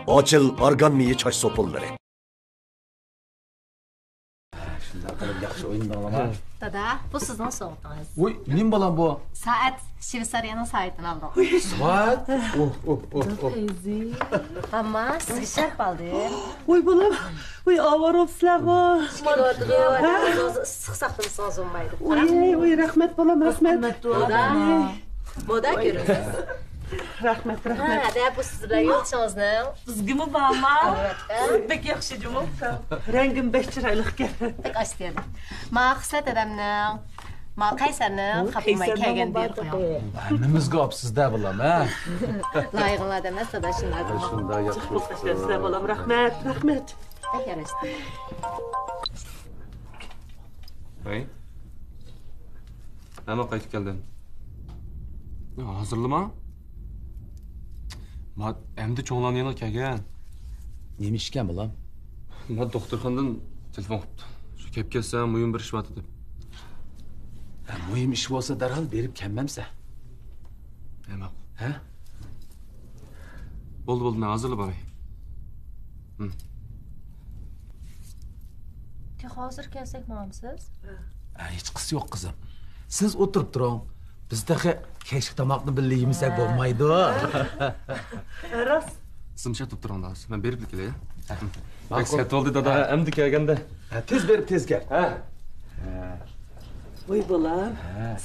Ochil organ miyi chash so'pillari. Shunday qilib yaxshi o'yinni olaman. Dada, bu sizning so'g'ingiz. Voy, nim bolam bu? Soat Shveysariyaning saytidan aldim. Soat? Hamma sizga sharh oldim. Voy bolam, voy avarobsizlarmi? Issiq saqlasangiz bo'lmaydi. Voy, rahmat bolam, rahmat. Moda ko'rasiz. Rahmat. Ha, da bu siz bilan yo'qshingizni. Bizgimi bormi? Albatta. Bek yaxshi javob. Rangim besh chiroyli ekan. Bek ashtiyan. Ma xislat adamning, ma qaysarni qapilmay kelgan deb qo'yaman. Nimizga opsizda bolam, ha? Loyiqli odam emas, dada shunday. Shunday yaxshi. Sizlar bolam, rahmat. Bek yarashdi. Hey. Nima qaytib keldin? Hozirlimi? Ma endi cho'nglarni yana kelgan. Nima ishkan bolam? Ma doktorxonadan telefon qilibdi. Shu kelib kelsam, muyim bir ish bor deb. Muhim ish bo'lsa darhol berib kelmamsa. Nima? Ha? Bo'ldi, men hozirlab boray. Hozir kelsak bo'lamsiz? Hech qisi yo'q qizim. Siz o'tirib turing. Bizda kechki tomoqni birga yemasak bo'lmaydi. Rost. Simcha tutib turamiz. Men berib kelay. Ekskat oldi dada, endi kelganda. Tez berib tez kel. Ha? Voy bolam,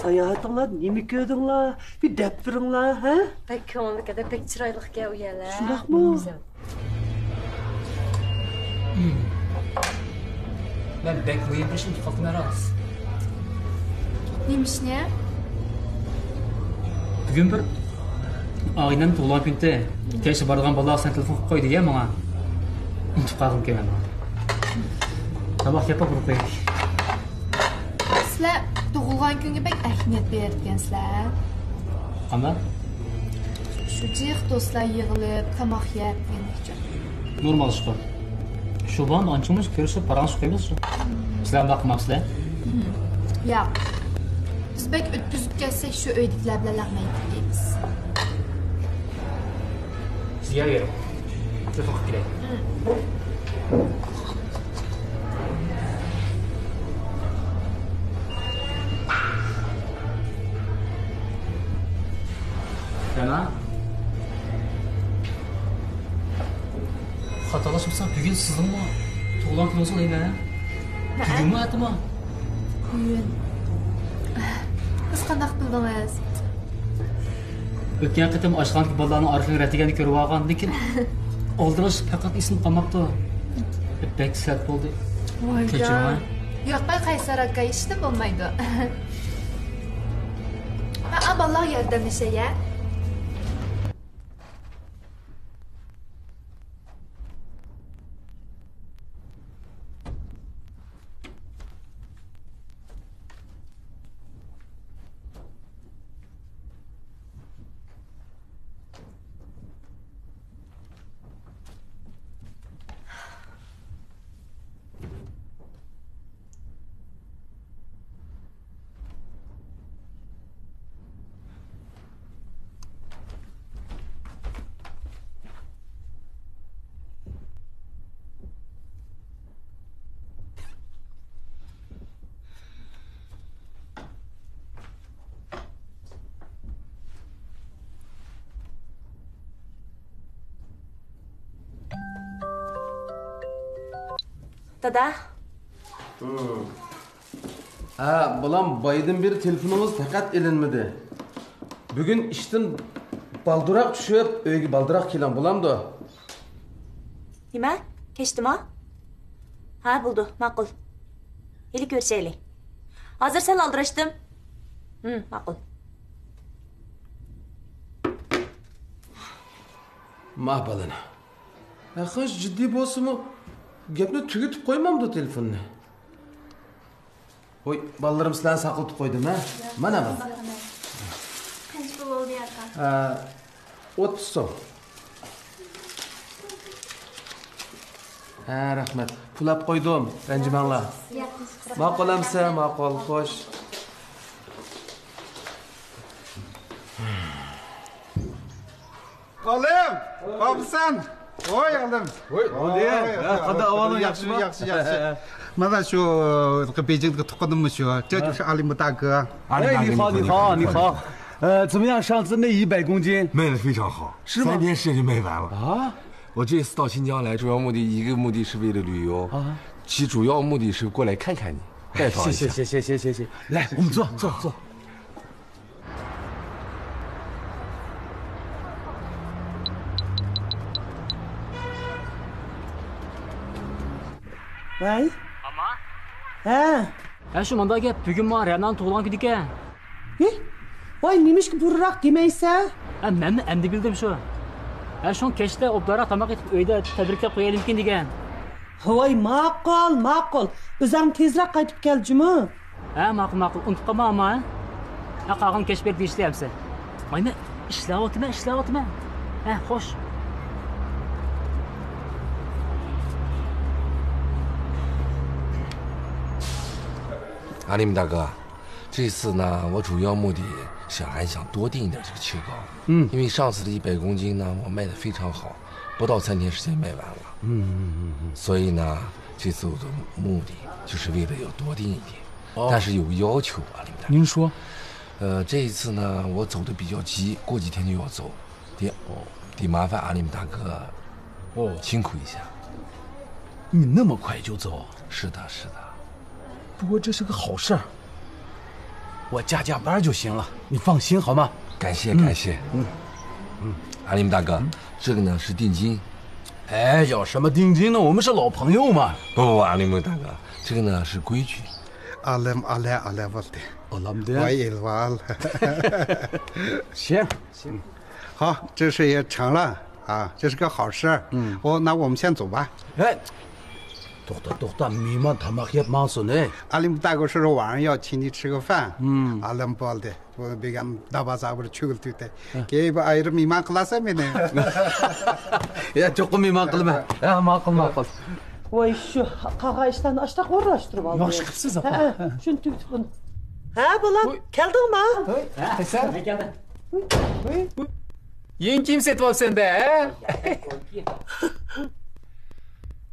sayohatinglar nima ko'rdinglar? Bir deb turinglar, ha? Bek ko'ngilga bek chiroyliga uyalar. Shundaqmi? Ben bekleyip bir şimdi kalkın aras. Neymiş ne? Bugün bir aynen tuğlan günde keşke barıgan balığa sen telefon koydu ya bana. Unutup kalkın ki ben. Sabah yapıp vurup koyayım. Sizler doğulgan günge bek ahamiyat berdigansizlar. Ama? Şu jiq do'stlar yig'ilib, tamoq yeb demoqchi. Normal iş var. Şu ban ançımız görüşüp paranı koyuyoruz. Sizler bakmamsızlar. Yo'q. Biz bek o'tkazib kelsak shu uydagilar bilan lag'mayib deymiz. Sizga verin. Telefon qilib kelay. Yana. Xatolaşmasa bugün sizinmi? Tuğlan kilosu olayım ha? Bugün mü atımı? Bugun. Siz qanday bildingiz? O'tgan qitim oshxonaki bolalarning orqaga ratigani ko'rib olgan, lekin oldirish faqat esim qolmabdi. Bek sat bo'ldi. Voy Kechirma. Yo'q, ben Qaysar aka ishda bo'lmaydi. Ha, aballoq yordamlashay-ya. Dada. Ha, bolam baydan beri telefonunuz fakat elinmedi. Bugün işten baldırak düşüp, öyge baldırak kelen bolam da. Nima? Keshdimi? Ha, bo'ldi, ma'qul. Eli ko'rishaylik. Hozir sal oldirishdim. Ma'qul. Mahbalana. Yaxshi jiddiy bo'lsa-mu, gapni tugatib qo'ymamdi telefonni. Voy, bolalarım sizlarni saqlatib qo'ydim, ha? Mana bu. Qancha pul bo'ldi aka? 30 so'm. Ha, rahmat. Pulab qo'ydim. Ranjimanglar. Ma'qulamsa, ma'qul, xo'sh. Olim, hopsan. Ой, алым. Qanday ahvoling, yaxshimi? Yaxshi. Mana shu Beijingga tuqqanimmi shu? Alim 大哥。你好。怎么样？上次那100公斤卖的非常好，是吗？ 3天时间就卖完了啊！我这次到新疆来，主要目的一个目的是为了旅游啊，其主要目的是过来看看你，拜访一下。谢，来，我们坐。喂， shu manda gap bugun man Ra'nan tug'ilgan kun ekan. voy nemishki burroq demaysan? Men endi bildim shu. Shu kechda obdara tamoq etib uyda tabriklab qo'yaylikkin degan. voy ma'qul o'zim tezroq qaytib keljimi? Ma'qul unutib qolma ama. Qolgan kech berib ishlayapsan. Mayna ishlayapman. Xo'sh.阿里姆大哥，这次呢，我主要目的是还想多订一点这个切糕。因为上次的100公斤呢，我卖的非常好，不到3天时间卖完了。所以呢，这次我的目的就是为了要多订一点，但是有要求，阿里姆大哥。您说？这一次呢，我走的比较急，过几天就要走，得麻烦阿里姆大哥，辛苦一下。你那么快就走？是的。不过这是个好事儿，我加班就行了，你放心好吗？感谢。阿里姆大哥，这个呢是定金。哎，要什么定金呢？我们是老朋友嘛。不，阿里姆大哥，这个呢是规矩。阿莱沃的。我也完了。行，好，这事也成了啊，这是个好事儿。那我们先走吧。哎。多미만 다마게 마소네. 알림 따고 서로晚上要 请你吃个饭. 알림 볼데. 뭐 비간 다바자브로 죽을 때. 게이바 아이를 미만 클라스면네. 야, 조금 미만 qilma. 야, ma'qul. voy shu qağa ishlarni ashtaq o'rlashtirib oldim. Yaxshi qilibsiz opa. Shuni tugitib buni. bolam, keldingmi? Sen keldim. Yeng kiyim setib olsan-da,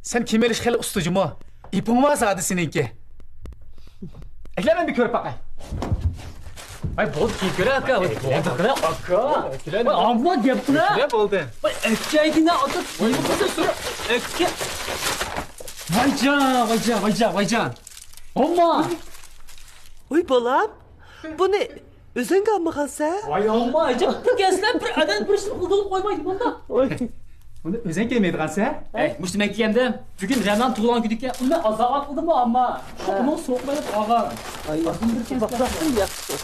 Sen kim elish xeli ustajimi? İping var sadi seninki. Ben bir körüp bakayım. Ay bo'ldi, keyin aka. Aka. Amma gapni. Ne bo'ldi? Akkagina otib, bo'lmasa sur. Akka. Vayjon. Amma. voy bolam, buni o'zing olmagansan? Voy amma, ajabda gaslab bir adam bir ishni qildirib qo'ymaydi bunda. Uni o'zing kelmaydigansan? Mush nima kelgandim? Bugun Ra'nan tug'ilgan kun ekan. Uni azob qildimmi amma? Uni so'qmayib qolgan. Ay, baqraqni yaxshi.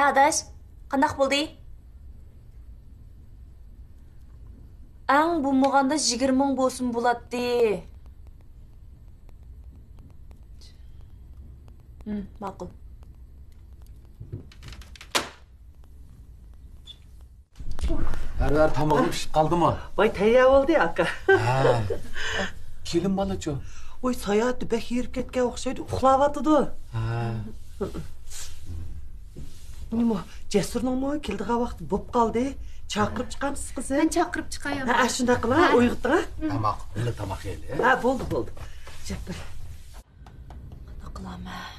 Adaş, qandaq bo'ldi? Ang bo'lmaganda 20 ming bo'lsin bo'ladi. Ma'qul. Har tamog'im pishib qoldimi? voy tayyor bo'ldi aka. Kelin bola-chi? voy sayohatni bek yerib ketgan o'xshaydi, uxlayotdi. Nima, Jasurning mo'y keldigan vaqt bo'p qoldi. Chaqirib chiqamsiz qizim? Men chaqirib chiqaman. Shunda qila, uyg'otding. Tamoq, uni tamoq yeyli. Bo'ldi. Jabir. Qanaqa qilaman?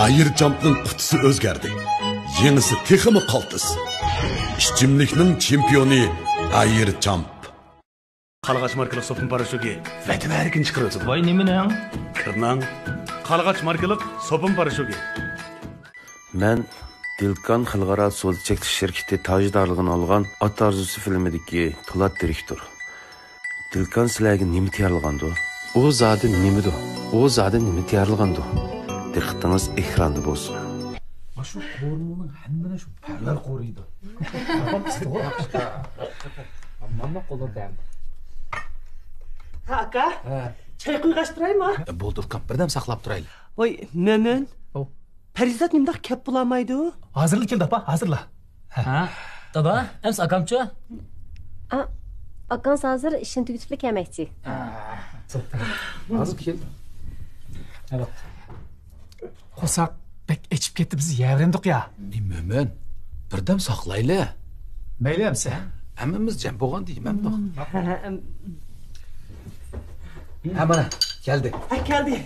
Ayır Jump'ның qutisi o'zgardi. Yengisi texmi qaltis. Ishchimlikning chempioni Ayır Jump. Qalğaç markalı sopun paraşogi vətən erkin çıxırıcı. Vay neminang? Kırnan. Qalğaç markalı sopun paraşogi. Men Dilkan Xalqaro so'z chekish shirkati tajdorligini olgan Ot orzusi filmidagi Po'lat direktor. Dilkan sizlarga nima tayyorlagandi? U zodi nimidi? U zodi nima tayyorlagandi? Diqqatingiz ekranda bo'lsin. Şu qorunun hammana şu parlar qoruydu. Amma qo'lda. Ha aka. Çay qo'ygash turaymi? Bo'ldi, Dilkan, birdam saqlab turaylik. Voy, Mo'min. Parizat nimdaq kep bulamaydi? Hazırlı keldi apa, hazırla. Ha? Dada, ems akamchi? Akans hozir ishini tugatib kelmoqchi. Hozir kel. Evet. Qo'saq bek içip ketdi, biz yavrendik ya. Mo'min, birdam saqlayli. Mayli emsa. Hammamiz jam bo'lgan deyman. Ha mana, keldi. Ha keldi.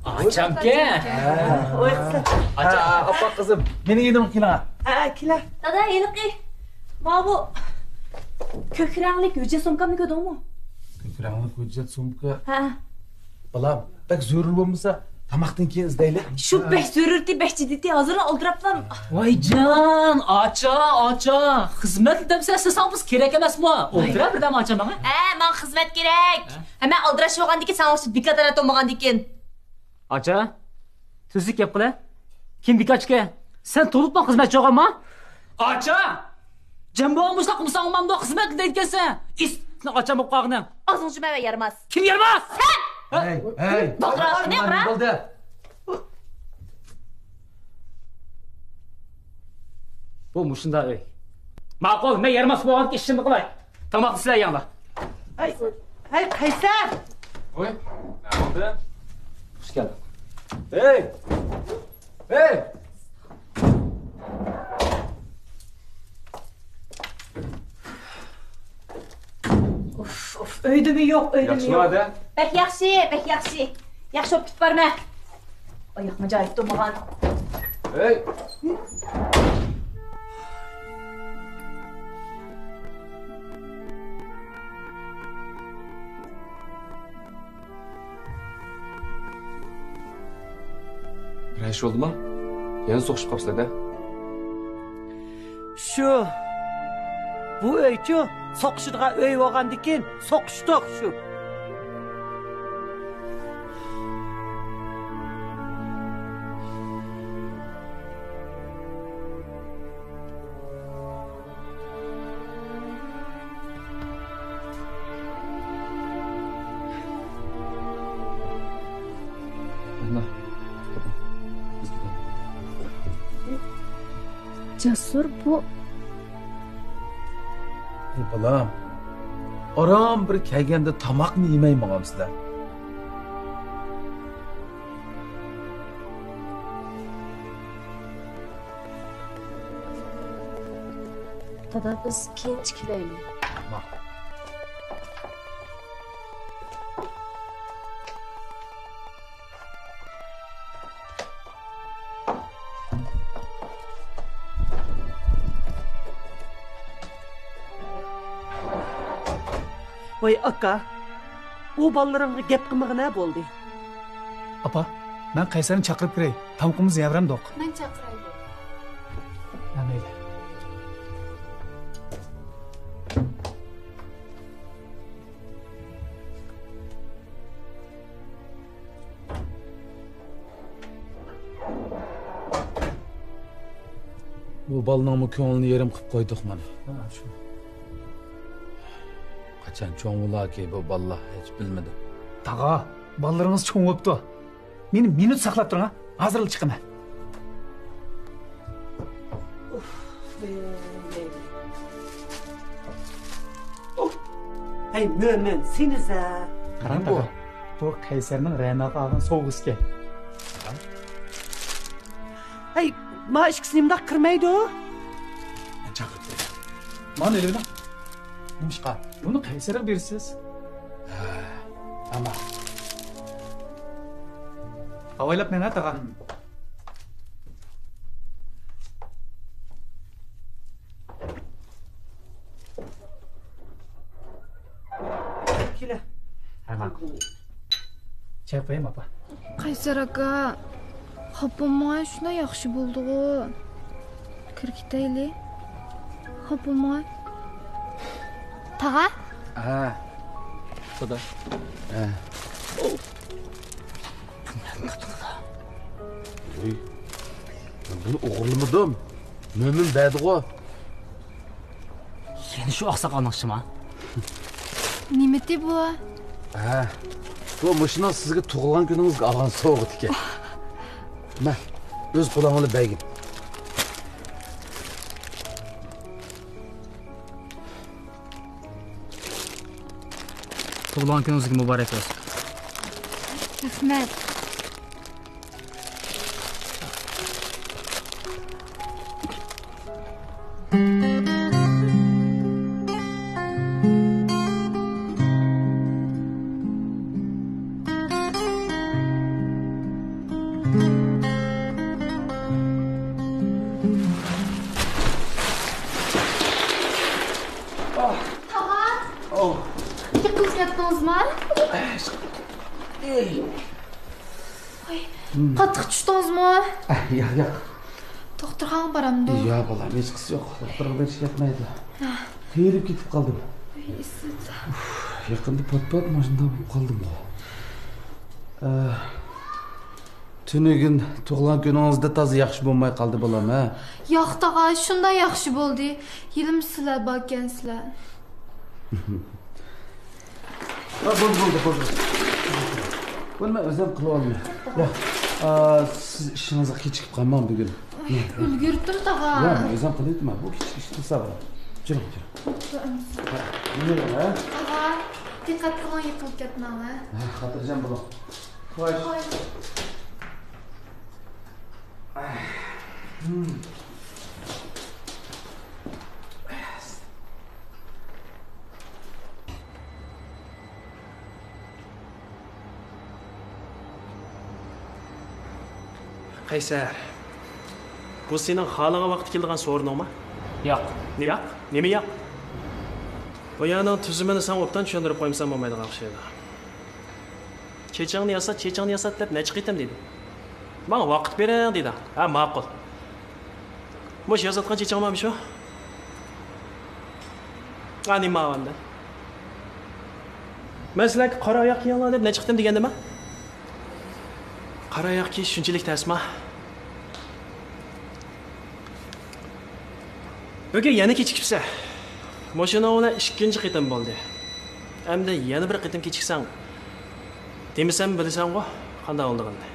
Achamke. Voy qizlar. Apa kızım, meni yedim kila. Ha, kila. Dada, yeliqi. Ma bu ko'k ranglik hujjat sumkamni ko'rdingmi? Ko'kranglik hujjat sumka. Ha. Balam, bek zo'rul bo'lmasa, tamoqdan keyin izdayli. Shu bek zo'rurti, bek jidditi hozir oldirapman. Voy jon, acha. Xizmat demsa sizsan biz kerak emasmi? O'tira birdam achaman. Men xizmat kerak. Men oldirash bo'lgandan keyin sen o'sha bekatara to'magandan keyin. Acha, tuzlik gap qila. Kim bekachga? Sen to'libman xizmatchi o'g'amma? Acha! Jambo'm mushaq musamamdo xizmat deyotgansan. Isni ocham bo'lib qolg'in. Og'zing juma yarmas. Kim yarmas? Sen! Hey. To'g'ri, ne qira? Bo'ldi. Bu mushunda uy. Ma'qul, men yarmas bo'lganki ishimni qilay. Tomoq sizlar yanglar. Hey, Qaysar. Oy, nima bo'ldi? Xush kelding. Hey. Of, öydümü yok. Yaxshimidi? Bek yaxshi. Yaxshi o'pib borma. Oyoqma joyib to'magan. Hey. Bir ish bo'ldimi? Yana so'qishib qolibsizlar-da. Shu. Bu uychi soqishdigan uy bo'lgandan keyin soqishdiq shu. Jasur bu Balam. Oram bir kelganda tamoqni yemaymoqamsizlar. Dada biz keyin chiqlaylik. Voy aka. U bolalarga gap qilmag'ina bo'ldi. Apa, ben Qaysarni chaqirib kiray. Tamoqimiz yavramdoq. Men chaqiraylik. Mayli. Bu balning ko'nglini yerim qilib qo'ydik mana. Ha, shu. Qachon cho'ng bo'laki bu balla hech bilmadi. Tag'a, ballaringiz cho'ng bo'libdi. Meni minut saqlab turing, ha? Hozir chiqaman. Hey Mo'min, seniza. Qarang bu. Bu Qaysarning Ra'noga olgan sovg'isiga. Hey, ma ishkisi nimdaq kirmaydi? Chaqirdi. Mana elini. Nimishqa? Buni Qaysarga bersiz? Ama. Avaylab men tağa. Kela. Hemen. Çay koyayım apa. Qaysar aka, xop bo'lmay, shunday yaxshi bo'ldi-ku. Kirib ketaylik. Xop bo'lmay. Tağa? Ha. Xudo. Ha. Oy. Bunu o'g'irlamadim. Mo'min badigo. Yeni şu oqsoqolning ishimi? Nima deb bu? Ha. Bu mashina sizga tug'ilgan kuningizga olgan sovg'a ekan. Mana, o'z qo'lingizga baging. Tug'ilgan kuningizga muborak bo'lsin. Rahmat. Qattiq tushdingizmi? Yo'q. Doktorxonaga boramdi. Yo'q, bolam, hech qisi yo'q. Doktorga ish yetmaydi. Qiyilib ketib qoldim. Yaqinda pot-pot mashinada bo'lib qoldim. Tunugin tug'ilgan kuningizda toza yaxshi bo'lmay qoldi bolam, ha? Yo'q, tog'a, shunday yaxshi bo'ldi. Yilim sizlar borgansizlar. Bo'ldi. Bo'lma, o'zim qilib olmayman. Yo'q. Siz ishingizga kechikib qolmang bugun. Ulgurdim, tog'a. Yo'q, o'zim qilayman. Bu kichik ish qilsa bo'lar. Juring. Nima, ha? Tog'a, diqqat qiling, yiqilib ketmang, ha? Xotirjam bo'ling. Xo'sh. Qaysar, bu sening xoliga vaqt kelgan so'riningmi? Yo'q. Yo'q? Nima yo'q? Bu yerning tuzumini sen obdan tushuntirib qo'ymsan bo'lmaydigan o'xshaydi. Chechangni yasat deb necha qitim dedi. Menga vaqt bering dedi. Ha, ma'qul. Mo'sh yozatgan chechangmi shu? Ani ma'vanda. Masalan, qora oyoq kiyinglar deb necha qitim degandimi? Qara oyoq kiyish shunchalik tasma. Bugun yana kechikibsa. Mashina bilan ikkinchi qitim bo'ldi. Endi yana bir qitim kechiksang, demisam bilasan-ku, qanday bo'lganini.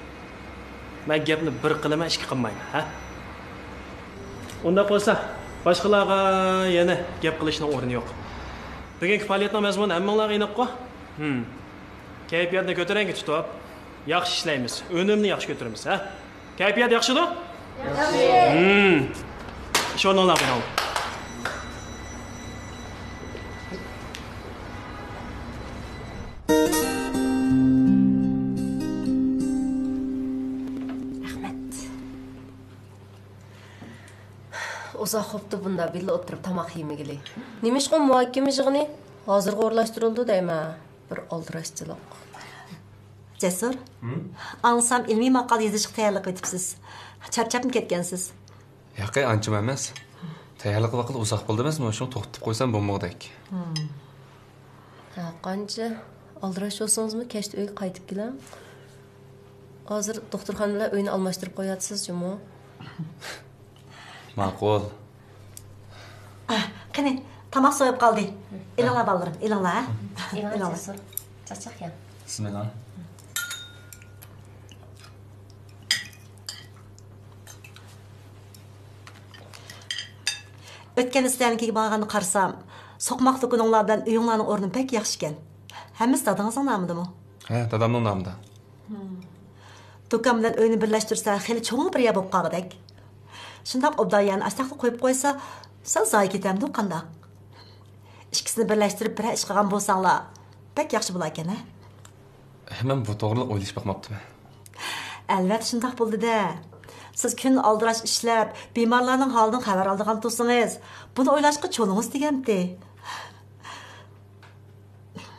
Men gapni bir qilaman, ikki qilmayman, ha? Unda bo'lsa, boshqalarga yana gap qilishning o'rni yo'q. Bugungi faoliyatning mazmuni hammanglarga aniq-ku. Kayfiyatni ko'tarangi tutib, yaxshi ishlaymiz. Unumni yaxshi ko'taramiz, ha? Kayfiyat yaxshimi? Yaxshi. Ishoninglar bilan. Uzoq hopda bunda birga o'tirib tomoq yemagili. Nima ishqon muhokama yig'ini hozirga o'rlashtirildi deyman. Bir oldirashchilik. Cesur. Ansam ilmiy maqola yozishga tayyorlik etibsiz. Charchab ketgansiz. Yo'q, ancha emas. Tayyorlik vaqti uzoq bo'ldi emasmi? Shuni to'xtatib qo'ysam bo'lmoqdek. Ha, qancha oldirash olsangizmi, kechda uyga qaytib kelam. Hozir doktorxonalar uyni almashtirib qo'yasiz-ku. Ma'qul. Qani, tomoq so'yib qoldi. Ilinglar balarim, ilinglar. Ilinglar. Chachaq ya. Bismillah. O'tgan islarnikiga borganni qarasam, so'qmoq do'koninglardan uyinglarning o'rni pek yaxshi ekan. Hammasi dadangizning nomidami? Ha, dadamning nomida. Do'kon bilan uyni birlashtirsa, xeli cho'ng bir yer bo'lib qolgandek. Shundoq obdayani astaqli qo'yib qo'ysa, sal zoy ketamdi qandoq. Ikkisini birlashtirib bir ish qilgan bo'lsanglar, pek yaxshi bo'lar ekan, ha? Hemen bu doğruluq o'ylash bakmaptım. Albatta shundoq bo'ldi-da. Siz kun aldirash ishlab, bemorlarning holidan xabar oladigan tursangiz, buni o'ylashga cho'lingiz degandi.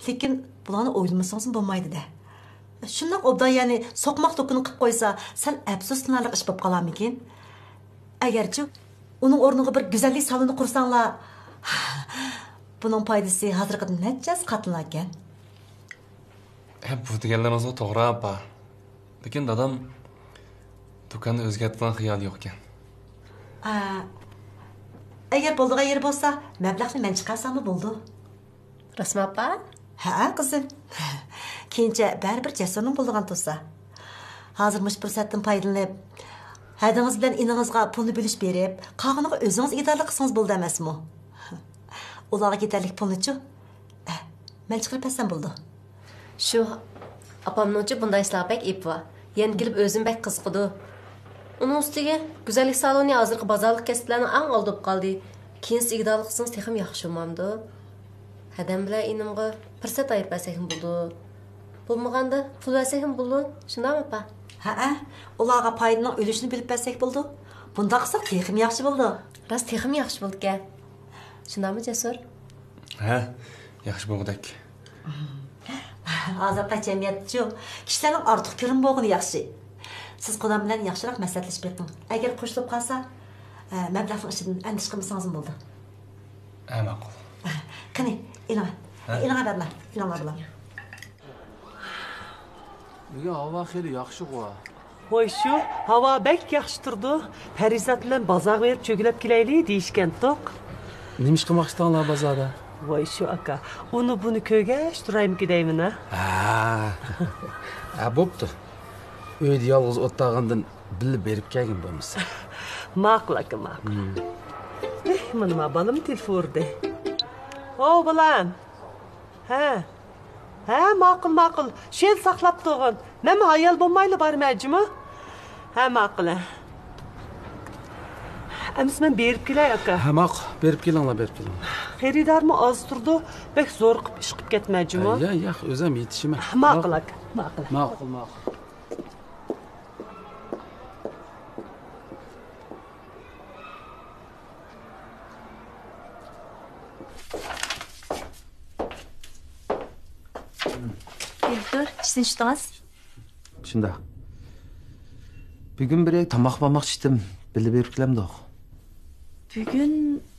Lekin bularni o'ylamasangiz bo'lmaydi-da. Shundoq obda ya'ni so'qmoq to'kini qilib qo'ysa, sal afsuslanarli ish bo'lib qolarmikin? Agarchi uning o'rniga bir go'zallik saloni qursanglar, buning foydasi hozirgidan nechasi qatlar ekan? Bu deganlaringiz to'g'ri, apa. Lekin dadam do'konni o'zgartirgan xiyol yo'q ekan. Agar bo'ldigan yer bo'lsa, mablag'ni men chiqarsammi bo'ldi? Rasmi apa? Ha, qizim. Keyincha baribir Jasurning bo'ldigan tursa. Hozir mush fursatdan foydalanib, hadingiz bilan iningizga pulni bo'lish berib, qolganiga o'zingiz idorlik qilsangiz bo'ldi emasmi? Ularga yetarlik pulni-chi? Men chiqarib bersam bo'ldi. Shu apamningchi bunday islabak ipva. Yengilib o'zim bek qiziqdi. Uning ustiga go'zallik saloni hozirgi bozorlik kasblarning eng oldi bo'lib qoldi. Keyin igdorlik qilsangiz texim yaxshi bo'lmamdi. Hadam bilan inimga fursat ayirib bersak bo'ldi. Bo'lmaganda pul bersak ham bo'ldi. Shundaymi apa? Ha, ularga foydaning o'lishini bilib bersak bo'ldi. Bunda qilsak texim yaxshi bo'ldi. Rost texim yaxshi bo'ldi-ku. Shundaymi Jasur? Ha, yaxshi bo'ldik. Hozirda jamiyatchi kishilarning ortiq ko'rin bo'lgani yaxshi. Siz qodam bilan yaxshiroq maslahatlashib beqing. Agar qo'shilib qolsa, mablag'ning ishidan andish qilmasangiz bo'ldi. Ma'qul. Qani, ina berma. bilan. Bugun havo xeyli yaxshi qo'ya. Voy shu, havo bek yaxshi turdi. Farizat bilan bozorga berib cho'gilab kelaylik deyishgan to'q. Nima ish qilmoqchisanlar bozorda? Voy shu aka, uni buni ko'rgach turaymi deyman ha? Bo'pti. Uyda yolg'iz o'tirgandan bilib berib kelgin bo'lmasa. Ma'qul aka, ma'qul. Mana balam telefonda. O bilan. Ha, ma'qul. Shen saqlab turgan. Nima hayal bo'lmayli bormayjimi? Ha, ma'qul. Ems men berib kelay aka. Ha, ma'qul. Berib kelinglar. Xaridormi oz turdi, bek zo'r qilib ish qilib ketmayjimi? Yo'q, o'zim yetishiman. Ma'qul aka, ma'qul. Ma'qul. Direktor, ishdan chiqdingiz? Shunda. Bugun bir tomoq bo'lmoqchi edim. Bilib berib kelamdi.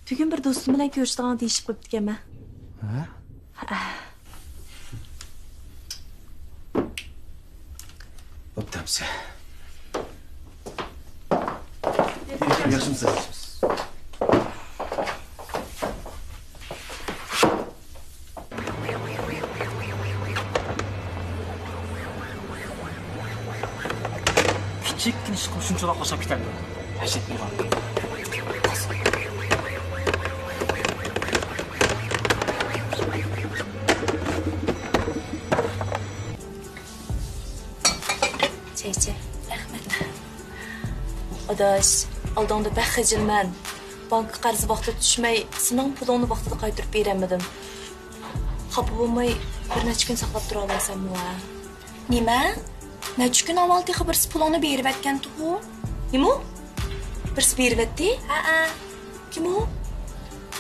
Bugun bir do'stim bilan ko'rishdigan deyishib qo'yibdi ekanman. Ha? Bo'pti. Yaxshimisiz? Kichikkin ish qilib shunchalar qo'shib ketadi. Hashit bo'lgan. Çeyçe, rahmet. Odaş, aldığında bək xəcilmən. Banka qarızı vaxtı düşməy, sınağın pulunu vaxtıda qaytırıb verəmədim. Xapı bulmay, bir neçə gün saxlab dura alaysam mı? Nima? Neçə gün avval texi birisi pulunu berib ətkən tuğu? Kim o? Birisi berib ətdi? Ha. Kim o?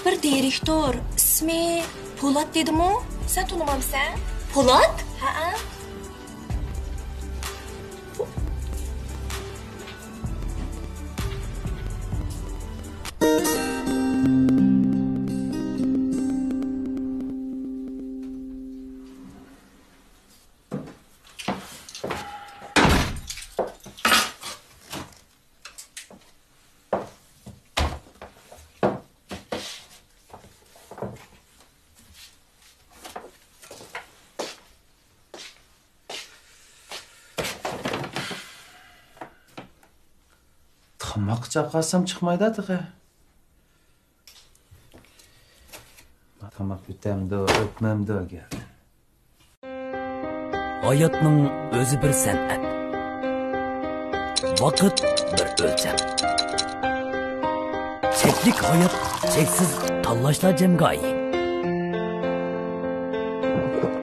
Bir direktor, ismi Polat dedim o. Sen tanımamsan? Polat? Ha. Tomoq chaqasam chiqmaydi-ku. Tomoq o'tamdi, o'tmamdi agar. Hayotning o'zi bir san'at. Vaqt bir o'lcham. Cheklik hayot, cheksiz tanlashlar jamgoyi.